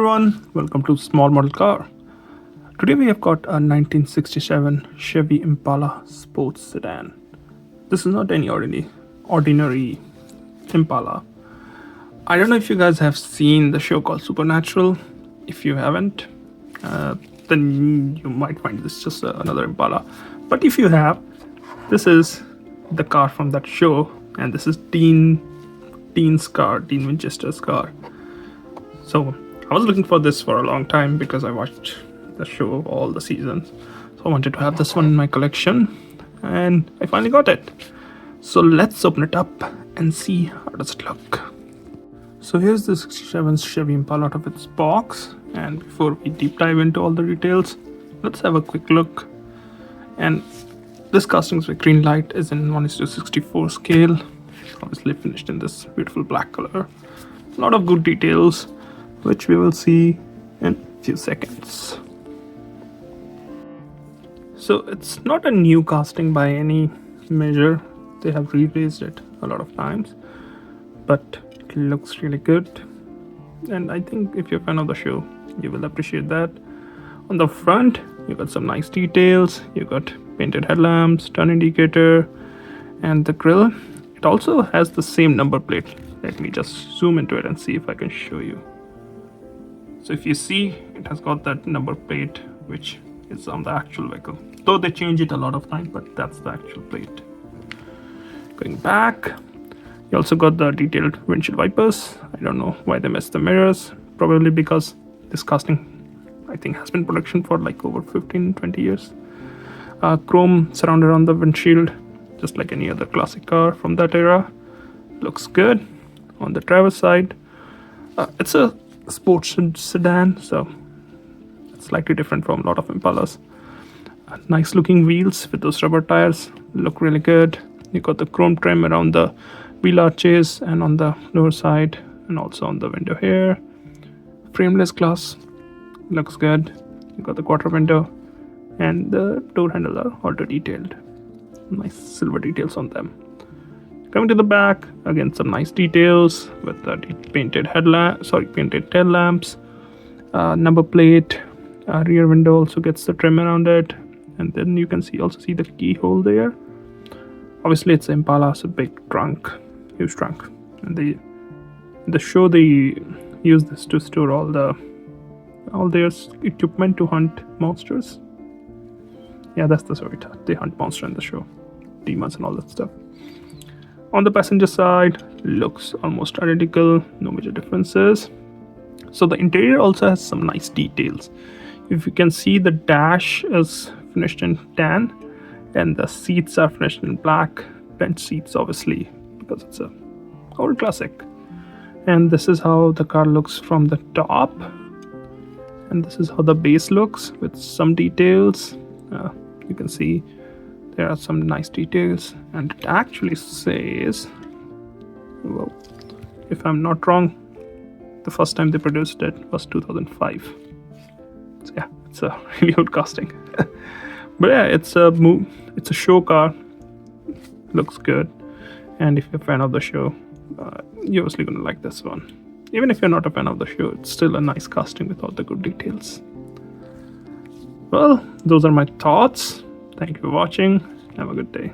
everyone, welcome to Small Model Car. Today we have got a 1967 Chevy Impala sports sedan. This is not any ordinary Impala. I don't know if you guys have seen the show called Supernatural. If you haven't, then you might find this just another Impala. But if you have, this is the car from that show, and this is Dean Winchester's car. So I was looking for this for a long time because I watched the show all the seasons. So I wanted to have this one in my collection, and I finally got it. So let's open it up and see how does it look. So here's the 67 Chevy Impala out of its box, and before we deep dive into all the details, let's have a quick look. And this casting with Greenlight is in 1:64 scale, obviously finished in this beautiful black color. A lot of good details, which we will see in a few seconds. So it's not a new casting by any measure. They have re-raised it a lot of times, but it looks really good, and I think if you're a fan of the show, you will appreciate that. On the front, you got some nice details. You got painted headlamps, turn indicator, and the grille. It also has the same number plate. Let me just zoom into it and see if I can show you. So if you see, it has got that number plate which is on the actual vehicle, though they change it a lot of times, but that's the actual plate. Going back, you also got the detailed windshield wipers. I don't know why they messed the mirrors, probably because this casting I think has been in production for like over 15-20 years. Chrome surrounded on the windshield, just like any other classic car from that era. Looks good. On the driver's side, it's a sports sedan, so it's slightly different from a lot of Impalas. Nice looking wheels with those rubber tires, look really good. You got the chrome trim around the wheel arches and on the lower side, and also on the window here. Frameless glass, looks good. You got the quarter window, and the door handles are also detailed. Nice silver details on them. Coming to the back, again some nice details with the painted tail lamps, number plate, rear window also gets the trim around it, and then you can also see the keyhole there. Obviously it's Impala, so big trunk, huge trunk, and the show they use this to store all their equipment to hunt monsters. Yeah, that's the story. They hunt monsters in the show, demons and all that stuff. On the passenger side, looks almost identical, no major differences. So the interior also has some nice details. If you can see, the dash is finished in tan, and the seats are finished in black. Bench seats, obviously, because it's a old classic. And this is how the car looks from the top, and this is how the base looks with some details. You can see there are some nice details, and it actually says, well, if I'm not wrong, the first time they produced it was 2005. So yeah, it's a really old casting. But yeah, it's a show car. Looks good, and if you're a fan of the show, you're obviously gonna like this one. Even if you're not a fan of the show, it's still a nice casting with all the good details. Well, those are my thoughts. Thank you for watching. Have a good day.